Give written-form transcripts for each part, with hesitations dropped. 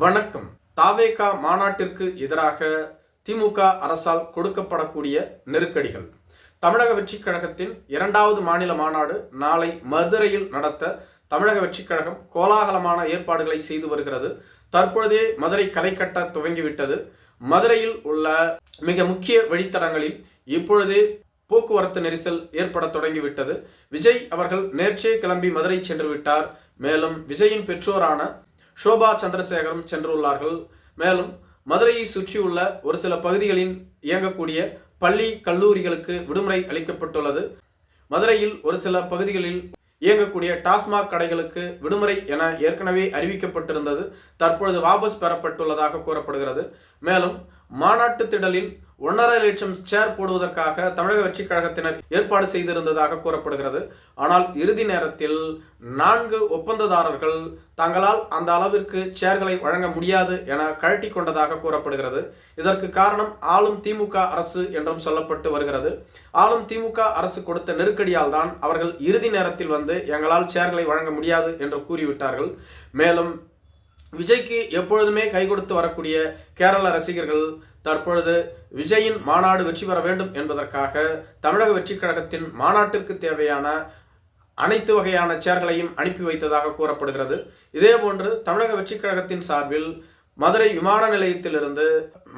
வணக்கம். தாவேகா மாநாட்டிற்கு எதிராக திமுக அரசால் கொடுக்கப்படக்கூடிய நெருக்கடிகள். தமிழக வெற்றிக் கழகத்தின் 2வது மாநில மாநாடு நாளை மதுரையில் நடத்த தமிழக வெற்றிக் கழகம் கோலாகலமான ஏற்பாடுகளை செய்து வருகிறது. தற்பொழுதே மதுரை களை கட்ட துவங்கிவிட்டது. மதுரையில் உள்ள மிக முக்கிய வழித்தடங்களில் இப்பொழுதே போக்குவரத்து நெரிசல் ஏற்பட தொடங்கிவிட்டது. விஜய் அவர்கள் நேற்றே கிளம்பி மதுரை சென்று விட்டார். மேலும் விஜயின் பெற்றோரான ஷோபா சந்திரசேகரும் சென்றுள்ளார்கள். மேலும் மதுரையை சுற்றியுள்ள ஒரு சில பகுதிகளில் இயங்கக்கூடிய பள்ளி கல்லூரிகளுக்கு விடுமுறை அளிக்கப்பட்டுள்ளது. மதுரையில் ஒரு சில பகுதிகளில் இயங்கக்கூடிய டாஸ்மாக் கடைகளுக்கு விடுமுறை என ஏற்கனவே அறிவிக்கப்பட்டிருந்தது. தற்பொழுது வாபஸ் பெறப்பட்டுள்ளதாக கூறப்படுகிறது. மேலும் மாநாட்டு திடலில் 1.5 லட்சம் சேர் போடுவதற்காக தமிழக வெற்றிக் கழகத்தினர் ஏற்பாடு செய்திருந்ததாக கூறப்படுகிறது. ஆனால் இறுதி நேரத்தில் 4 ஒப்பந்ததாரர்கள் தங்களால் அந்த அளவிற்கு சேர்களை வழங்க முடியாது என கழட்டி கொண்டதாக கூறப்படுகிறது. இதற்கு காரணம் ஆளும் திமுக அரசு என்றும் சொல்லப்பட்டு வருகிறது. ஆளும் திமுக அரசு கொடுத்த நெருக்கடியால் தான் அவர்கள் இறுதி நேரத்தில் வந்து எங்களால் சேர்களை வழங்க முடியாது என்று கூறிவிட்டார்கள். மேலும் விஜய்க்கு எப்பொழுதுமே கை கொடுத்து வரக்கூடிய கேரள ரசிகர்கள் தற்பொழுது விஜயின் மாநாடு வெற்றி பெற வேண்டும் என்பதற்காக தமிழக வெற்றிக் கழகத்தின் மாநாட்டிற்கு தேவையான அனைத்து வகையான சேர்களையும் அனுப்பி வைத்ததாக கூறப்படுகிறது. இதேபோன்று தமிழக வெற்றிக் கழகத்தின் சார்பில் மதுரை விமான நிலையத்திலிருந்து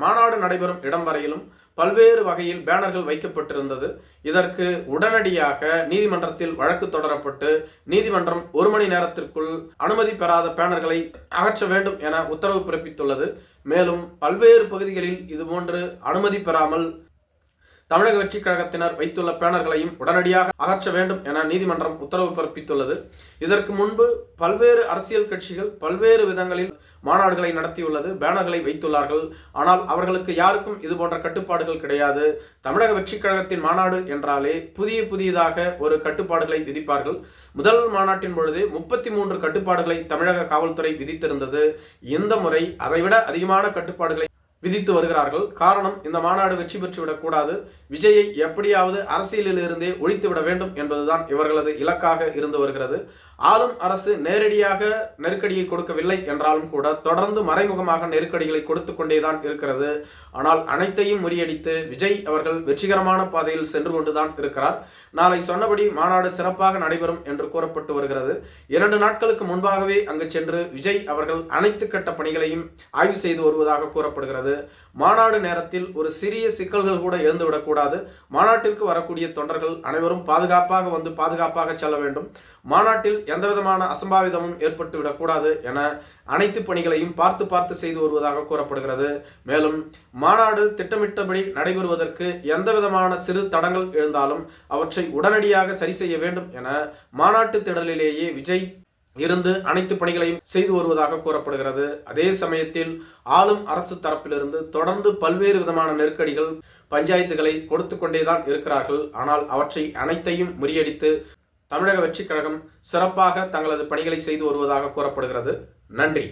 மாநாடு நடைபெறும் இடம் வரையிலும் பல்வேறு வகையில் பேனர்கள் வைக்கப்பட்டிருந்தது. இதற்கு உடனடியாக நீதிமன்றத்தில் வழக்கு தொடரப்பட்டு நீதிமன்றம் 1 மணி நேரத்திற்குள் அனுமதி பெறாத பேனர்களை அகற்ற வேண்டும் என உத்தரவு பிறப்பித்துள்ளது. மேலும் பல்வேறு பகுதிகளில் இதுபோன்று அனுமதி பெறாமல் தமிழக வெற்றிக் கழகத்தினர் வைத்துள்ள பேனர்களையும் உடனடியாக அகற்ற வேண்டும் என நீதிமன்றம் உத்தரவு பிறப்பித்துள்ளது. இதற்கு முன்பு பல்வேறு அரசியல் கட்சிகள் பல்வேறு விதங்களில் மாநாடுகளை நடத்தியுள்ளது, பேனர்களை வைத்துள்ளார்கள். ஆனால் அவர்களுக்கு யாருக்கும் இது போன்ற கட்டுப்பாடுகள் கிடையாது. தமிழக வெற்றிக் கழகத்தின் மாநாடு என்றாலே புதியதாக ஒரு கட்டுப்பாடுகளை விதிப்பார்கள். முதல் மாநாட்டின் பொழுது 33 கட்டுப்பாடுகளை தமிழக காவல்துறை விதித்திருந்தது. இந்த முறை அதைவிட அதிகமான கட்டுப்பாடுகளை விதித்து வருகிறார்கள். காரணம், இந்த மாநாடு வெற்றி பெற்றுவிடக் கூடாது, விஜயை எப்படியாவது அரசியலில் இருந்தே ஒழித்துவிட வேண்டும் என்பதுதான் இவர்களது இலக்காக இருந்து வருகிறது. ஆளும் அரசு நேரடியாக நெருக்கடியை கொடுக்கவில்லை என்றாலும் கூட தொடர்ந்து மறைமுகமாக நெருக்கடிகளை கொடுத்து கொண்டேதான் இருக்கிறது. ஆனால் அனைத்தையும் முறியடித்து விஜய் அவர்கள் வெற்றிகரமான பாதையில் சென்று கொண்டுதான் இருக்கிறார். நாளை சொன்னபடி மாநாடு சிறப்பாக நடைபெறும் என்று கூறப்பட்டு வருகிறது. 2 நாட்களுக்கு முன்பாகவே அங்கு சென்று விஜய் அவர்கள் அனைத்து கட்ட பணிகளையும் ஆய்வு செய்து வருவதாக கூறப்படுகிறது. மாநாடு நேரத்தில் ஒரு சிறிய சிக்கல்கள் கூட எழுந்துவிடக்கூடாது. மாநாட்டிற்கு வரக்கூடிய தொண்டர்கள் அனைவரும் பாதுகாப்பாக வந்து பாதுகாப்பாக செல்ல வேண்டும். மாநாட்டில் எந்தவிதமான அசம்பாவிதமும் ஏற்பட்டுவிடக்கூடாது என அனைத்து பணிகளையும் பார்த்து செய்து வருவதாக கூறப்படுகிறது. மேலும் மாநாடு திட்டமிட்டபடி நடைபெறுவதற்கு எந்தவிதமான சிறு தடங்கள் எழுந்தாலும் அவற்றை உடனடியாக சரி செய்ய வேண்டும் என மாநாட்டு திடலிலேயே விஜய் இருந்து அனைத்து பணிகளையும் செய்து வருவதாக கூறப்படுகிறது. அதே சமயத்தில் ஆளும் அரசு தரப்பிலிருந்து தொடர்ந்து பல்வேறு விதமான நெருக்கடிகள் பஞ்சாயத்துகளை கொடுத்து கொண்டேதான் இருக்கிறார்கள். ஆனால் அவற்றை அனைத்தையும் முறியடித்து தமிழக வெற்றிக் கழகம் சிறப்பாக தங்களது பணிகளை செய்து வருவதாக கூறப்படுகிறது. நன்றி.